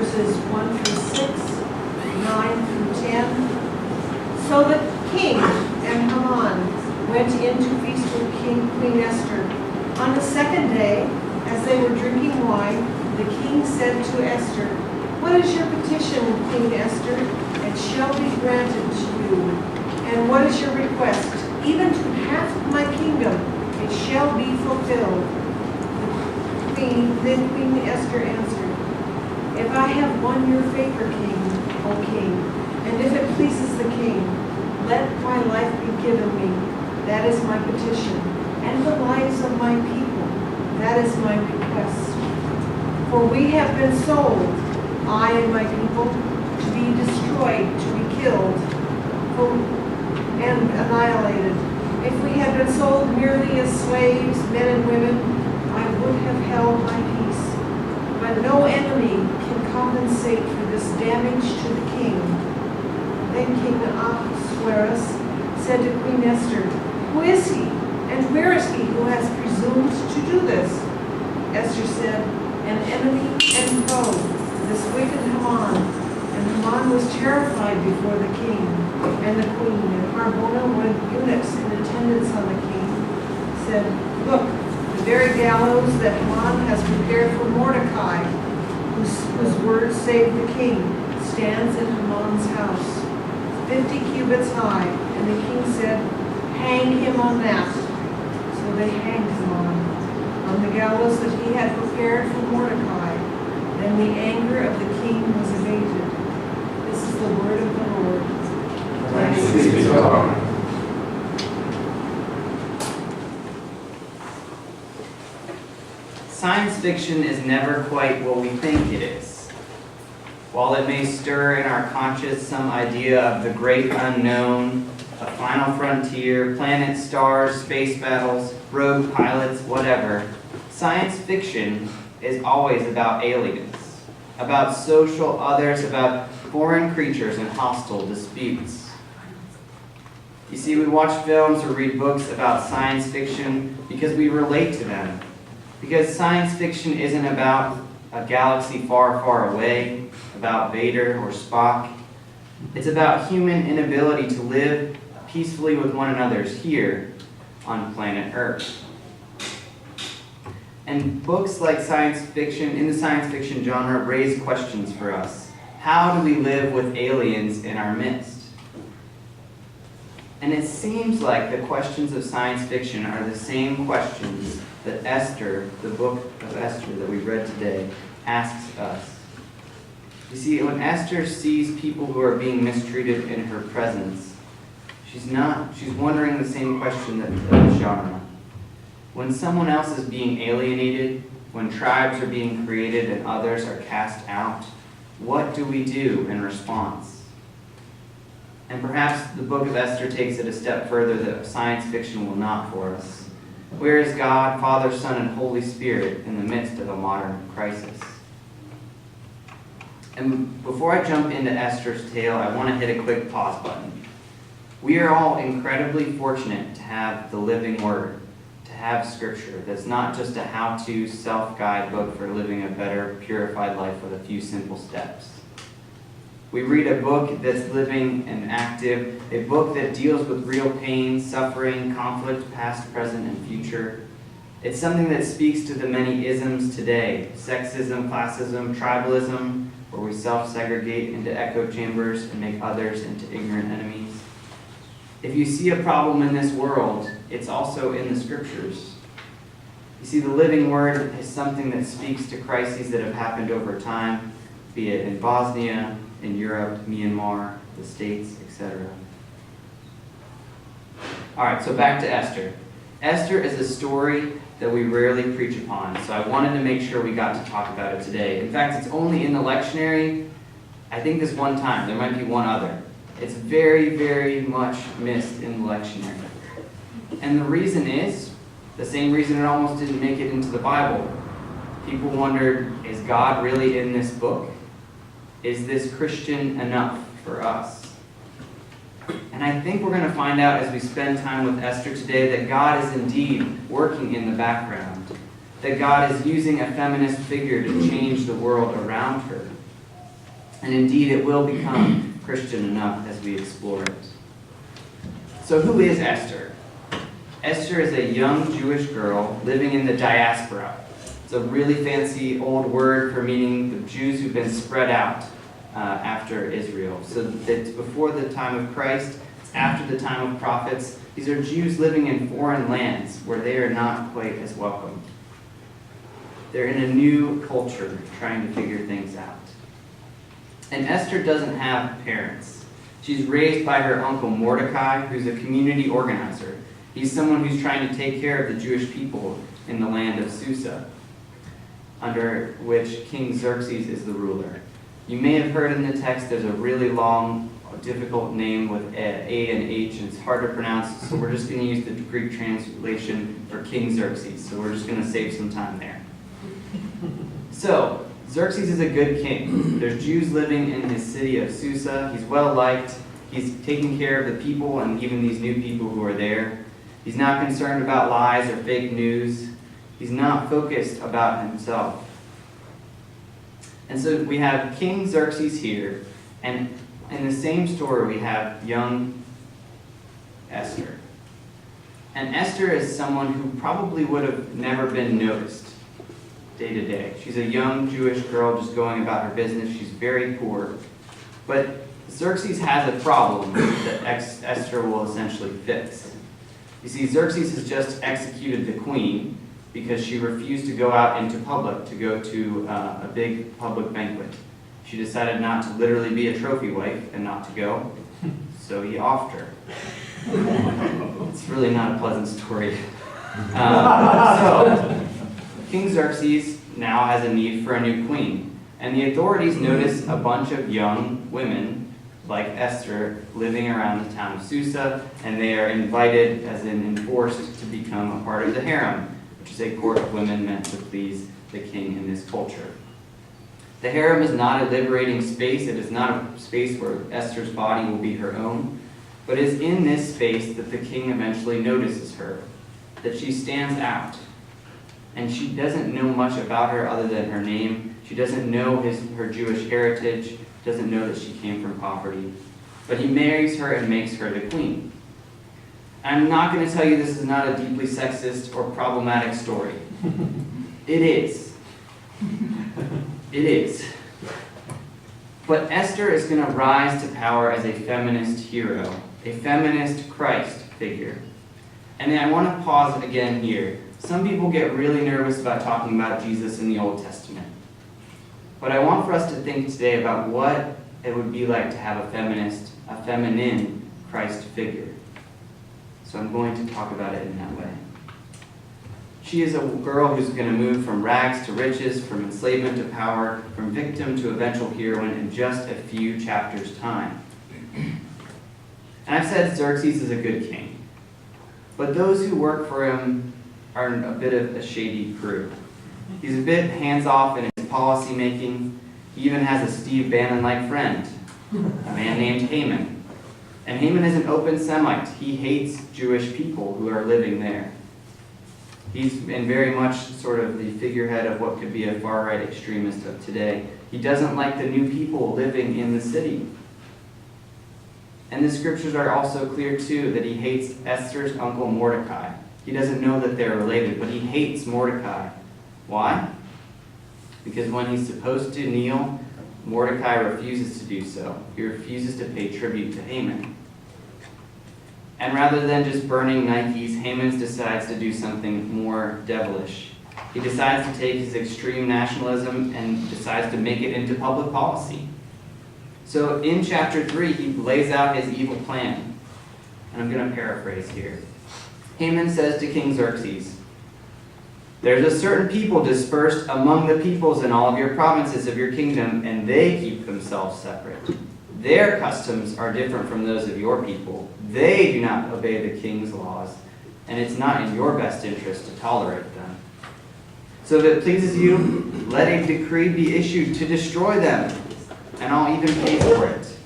verses 1 through 6, 9 through 10. So the king and Haman went in to feast with Queen Esther. On the second day, as they were drinking wine, the king said to Esther, "What is your petition, Queen Esther? It shall be granted to you. And what is your request? Even to half my kingdom, it shall be fulfilled." Then Queen Esther answered, "If I have won your favor, king, O king, and if it pleases the king, let my life be given me. That is my petition. And the lives of my people. That is my request. For we have been sold, I and my people, to be destroyed, to be killed, and annihilated. If we had been sold merely as slaves, men and women, I would have held my peace. But no enemy can compensate for this damage to the king." Then King Ahasuerus said to Queen Esther, "Who is he, and where is he who has presumed to do this?" Esther said, "An enemy and foe, this wicked Haman." And Haman was terrified before the king and the queen. And Harbona, one of the eunuchs in attendance on the king, said, "Look, the very gallows that Haman has prepared for Mordecai, whose words saved the king, stands in Haman's house, 50 cubits high." And the king said, "Hang him on that." So they hanged him on the gallows that he had prepared for Mordecai. Then the anger of the king was abated. This is the word of the Lord. Thanks be to God. Science fiction is never quite what we think it is. While it may stir in our conscience some idea of the great unknown, a final frontier, planets, stars, space battles, rogue pilots, whatever, science fiction is always about aliens, about social others, about foreign creatures and hostile disputes. You see, we watch films or read books about science fiction because we relate to them. Because science fiction isn't about a galaxy far, far away, about Vader or Spock. It's about human inability to live peacefully with one another here on planet Earth. And books like science fiction, in the science fiction genre, raise questions for us. How do we live with aliens in our midst? And it seems like the questions of science fiction are the same questions that Esther, the book of Esther that we read today, asks us. You see, when Esther sees people who are being mistreated in her presence, she's wondering the same question of the genre. When someone else is being alienated, when tribes are being created and others are cast out, what do we do in response? And perhaps the book of Esther takes it a step further that science fiction will not for us. Where is God, Father, Son, and Holy Spirit in the midst of a modern crisis? And before I jump into Esther's tale, I want to hit a quick pause button. We are all incredibly fortunate to have the living Word, to have Scripture that's not just a how-to self-guide book for living a better, purified life with a few simple steps. We read a book that's living and active, a book that deals with real pain, suffering, conflict, past, present, and future. It's something that speaks to the many isms today: sexism, classism, tribalism, where we self-segregate into echo chambers and make others into ignorant enemies. If you see a problem in this world, it's also in the Scriptures. You see, the living Word is something that speaks to crises that have happened over time, be it in Bosnia, in Europe, Myanmar, the States, etc. All right, so back to Esther. Esther is a story that we rarely preach upon, so I wanted to make sure we got to talk about it today. In fact, it's only in the lectionary, I think this one time. There might be one other. It's very, very much missed in the lectionary. And the reason is the same reason it almost didn't make it into the Bible. People wondered, is God really in this book? Is this Christian enough for us? And I think we're going to find out as we spend time with Esther today that God is indeed working in the background, that God is using a feminist figure to change the world around her, And indeed, it will become Christian enough as we explore it. So who is Esther? Esther is a young Jewish girl living in the diaspora. It's a really fancy old word for meaning the Jews who've been spread out after Israel. So it's before the time of Christ, it's after the time of prophets. These are Jews living in foreign lands where they are not quite as welcome. They're in a new culture trying to figure things out. And Esther doesn't have parents. She's raised by her uncle Mordecai, who's a community organizer. He's someone who's trying to take care of the Jewish people in the land of Susa, under which King Xerxes is the ruler. You may have heard in the text there's a really long, difficult name with A and H, and it's hard to pronounce, so we're just going to use the Greek translation for King Xerxes. So we're just going to save some time there. So, Xerxes is a good king. There's Jews living in his city of Susa. He's well-liked. He's taking care of the people and even these new people who are there. He's not concerned about lies or fake news. He's not focused about himself. And so we have King Xerxes here, and in the same story we have young Esther. And Esther is someone who probably would have never been noticed day to day. She's a young Jewish girl just going about her business. She's very poor. But Xerxes has a problem that Esther will essentially fix. You see, Xerxes has just executed the queen because she refused to go out into public to go to a big public banquet. She decided not to literally be a trophy wife and not to go, so he offed her. It's really not a pleasant story. So, King Xerxes now has a need for a new queen, and the authorities notice a bunch of young women like Esther living around the town of Susa, and they are invited, as in enforced, to become a part of the harem, which is a court of women meant to please the king in this culture. The harem is not a liberating space. It is not a space where Esther's body will be her own, but is in this space that the king eventually notices her, that she stands out. And she doesn't know much about her other than her name. She doesn't know her Jewish heritage, doesn't know that she came from poverty. But he marries her and makes her the queen. I'm not going to tell you this is not a deeply sexist or problematic story. It is. It is. But Esther is going to rise to power as a feminist hero, a feminist Christ figure. And then I want to pause again here. Some people get really nervous about talking about Jesus in the Old Testament. But I want for us to think today about what it would be like to have a feminine Christ figure. So I'm going to talk about it in that way. She is a girl who's going to move from rags to riches, from enslavement to power, from victim to eventual heroine in just a few chapters' time. And I've said Xerxes is a good king. But those who work for him are a bit of a shady crew. He's a bit hands-off in his policy making. He even has a Steve Bannon-like friend, a man named Haman. And Haman is an open Semite. He hates Jewish people who are living there. He's been very much sort of the figurehead of what could be a far-right extremist of today. He doesn't like the new people living in the city. And the scriptures are also clear, too, that he hates Esther's uncle Mordecai. He doesn't know that they're related, but he hates Mordecai. Why? Because when he's supposed to kneel, Mordecai refuses to do so. He refuses to pay tribute to Haman. And rather than just burning Nikes, Haman decides to do something more devilish. He decides to take his extreme nationalism and decides to make it into public policy. So in chapter 3, he lays out his evil plan. And I'm going to paraphrase here. Haman says to King Xerxes, "There's a certain people dispersed among the peoples in all of your provinces of your kingdom, and they keep themselves separate. Their customs are different from those of your people. They do not obey the king's laws, and it's not in your best interest to tolerate them. So if it pleases you, let a decree be issued to destroy them, and I'll even pay for it."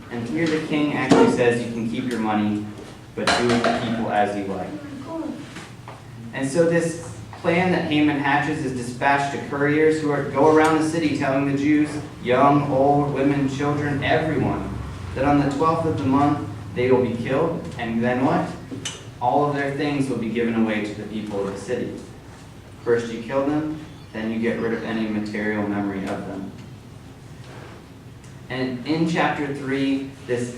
And here the king actually says you can keep your money, but do with the people as you like. And so this plan that Haman hatches is dispatched to couriers who go around the city telling the Jews, young, old, women, children, everyone, that on the 12th of the month they will be killed, and then what? All of their things will be given away to the people of the city. First you kill them, then you get rid of any material memory of them. And in chapter 3, this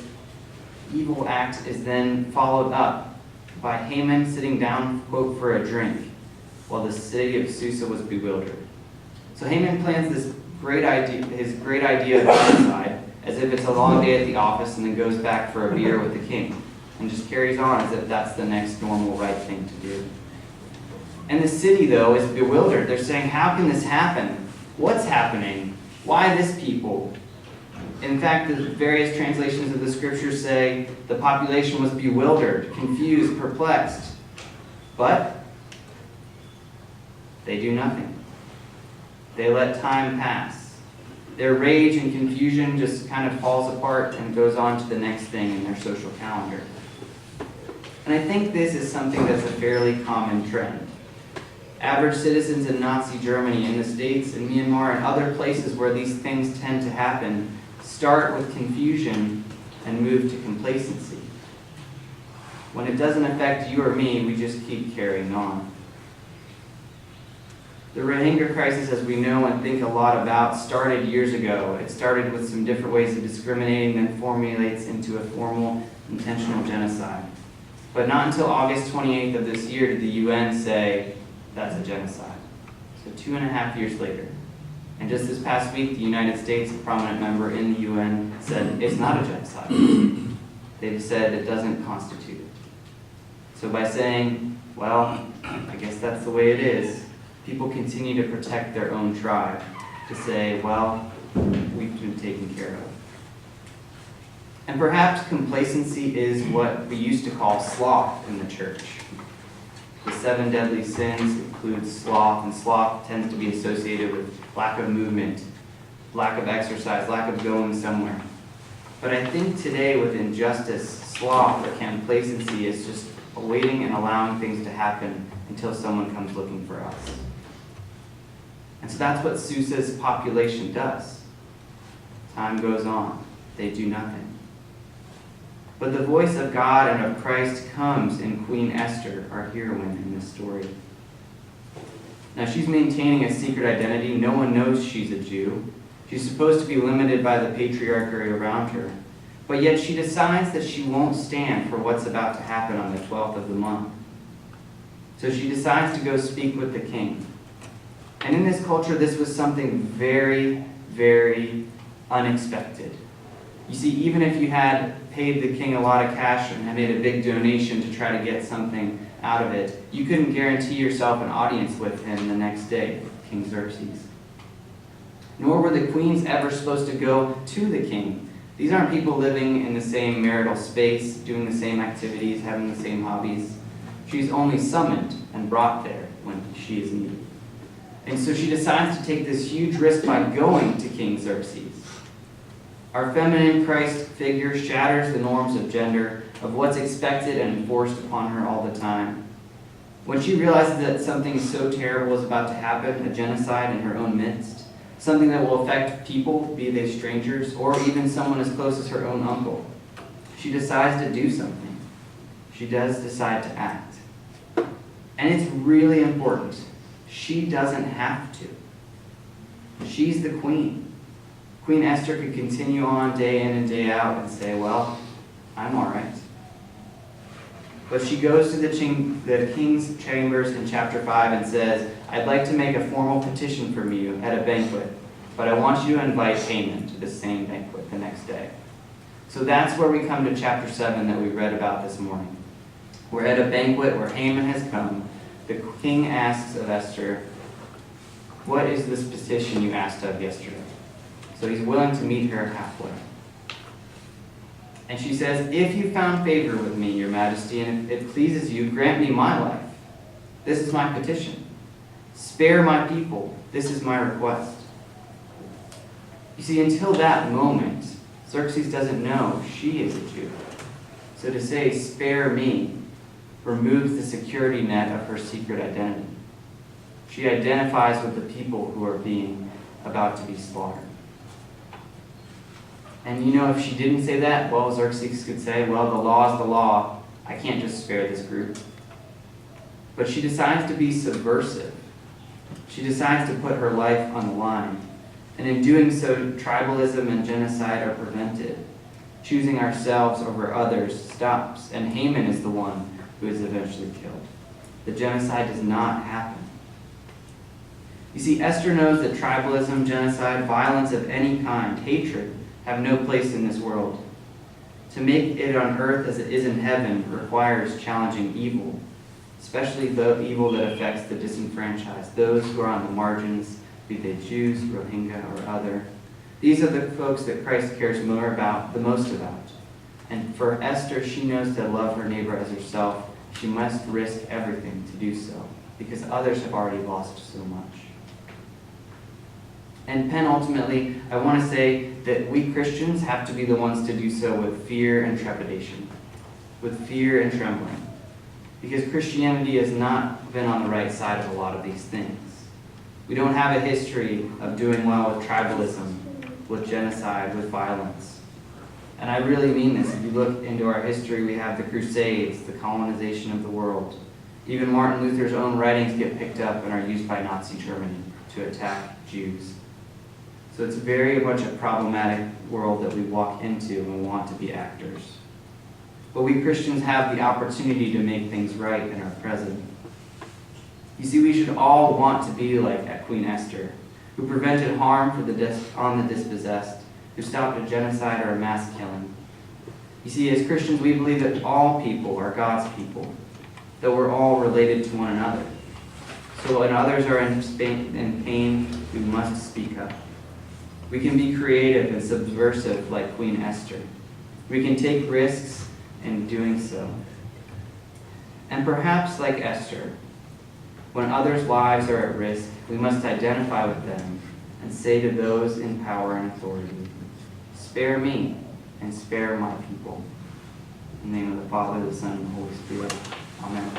evil act is then followed up by Haman sitting down, quote, for a drink, while the city of Susa was bewildered. So Haman plans this his great idea of genocide, as if it's a long day at the office, and then goes back for a beer with the king, and just carries on as if that's the next normal right thing to do. And the city, though, is bewildered. They're saying, how can this happen? What's happening? Why this people? In fact, the various translations of the scriptures say the population was bewildered, confused, perplexed. But they do nothing. They let time pass. Their rage and confusion just kind of falls apart and goes on to the next thing in their social calendar. And I think this is something that's a fairly common trend. Average citizens in Nazi Germany, in the States, in Myanmar, and other places where these things tend to happen start with confusion and move to complacency. When it doesn't affect you or me, we just keep carrying on. The Rohingya crisis, as we know and think a lot about, started years ago. It started with some different ways of discriminating, then formulates into a formal, intentional genocide. But not until August 28th of this year did the UN say, that's a genocide. So 2.5 years later. And just this past week, the United States, a prominent member in the UN, said it's not a genocide. They've said it doesn't constitute it. So by saying, well, I guess that's the way it is, people continue to protect their own tribe, to say, well, we've been taken care of. And perhaps complacency is what we used to call sloth in the church. The 7 deadly sins include sloth, and sloth tends to be associated with lack of movement, lack of exercise, lack of going somewhere. But I think today with injustice, sloth or complacency is just awaiting and allowing things to happen until someone comes looking for us. And so that's what Susa's population does. Time goes on. They do nothing. But the voice of God and of Christ comes in Queen Esther, our heroine in this story. Now she's maintaining a secret identity. No one knows she's a Jew. She's supposed to be limited by the patriarchy around her. But yet she decides that she won't stand for what's about to happen on the 12th of the month. So she decides to go speak with the king. And in this culture, this was something very, very unexpected. You see, even if you had paid the king a lot of cash and had made a big donation to try to get something out of it, you couldn't guarantee yourself an audience with him the next day, King Xerxes. Nor were the queens ever supposed to go to the king. These aren't people living in the same marital space, doing the same activities, having the same hobbies. She's only summoned and brought there when she is needed. And so she decides to take this huge risk by going to King Xerxes. Our feminine Christ figure shatters the norms of gender, of what's expected and enforced upon her all the time. When she realizes that something so terrible is about to happen, a genocide in her own midst, something that will affect people, be they strangers, or even someone as close as her own uncle, she decides to do something. She does decide to act. And it's really important. She doesn't have to. She's the queen. Queen Esther could continue on day in and day out and say, well, I'm all right. But she goes to the king's chambers in chapter 5 and says, I'd like to make a formal petition from you at a banquet, but I want you to invite Haman to the same banquet the next day. So that's where we come to chapter 7 that we read about this morning. We're at a banquet where Haman has come. The king asks of Esther, what is this petition you asked of yesterday? So he's willing to meet her halfway. And she says, if you found favor with me, your majesty, and if it pleases you, grant me my life. This is my petition. Spare my people. This is my request. You see, until that moment, Xerxes doesn't know she is a Jew. So to say, spare me, removes the security net of her secret identity. She identifies with the people who are being about to be slaughtered. And if she didn't say that, well, Xerxes could say, well, the law is the law. I can't just spare this group. But she decides to be subversive. She decides to put her life on the line. And in doing so, tribalism and genocide are prevented. Choosing ourselves over others stops, and Haman is the one who is eventually killed. The genocide does not happen. You see, Esther knows that tribalism, genocide, violence of any kind, hatred, have no place in this world. To make it on earth as it is in heaven requires challenging evil, especially the evil that affects the disenfranchised, those who are on the margins, be they Jews, Rohingya, or other. These are the folks that Christ cares the most about. And for Esther, she knows to love her neighbor as herself. She must risk everything to do so, because others have already lost so much. And penultimately, I want to say that we Christians have to be the ones to do so with fear and trepidation, with fear and trembling, because Christianity has not been on the right side of a lot of these things. We don't have a history of doing well with tribalism, with genocide, with violence. And I really mean this. If you look into our history, we have the Crusades, the colonization of the world. Even Martin Luther's own writings get picked up and are used by Nazi Germany to attack Jews. So it's very much a problematic world that we walk into when we want to be actors. But we Christians have the opportunity to make things right in our present. You see, we should all want to be like Queen Esther, who prevented harm on the dispossessed, who stopped a genocide or a mass killing. You see, as Christians, we believe that all people are God's people, that we're all related to one another. So when others are in pain, we must speak up. We can be creative and subversive like Queen Esther. We can take risks in doing so. And perhaps like Esther, when others' lives are at risk, we must identify with them and say to those in power and authority, spare me and spare my people. In the name of the Father, the Son, and the Holy Spirit. Amen.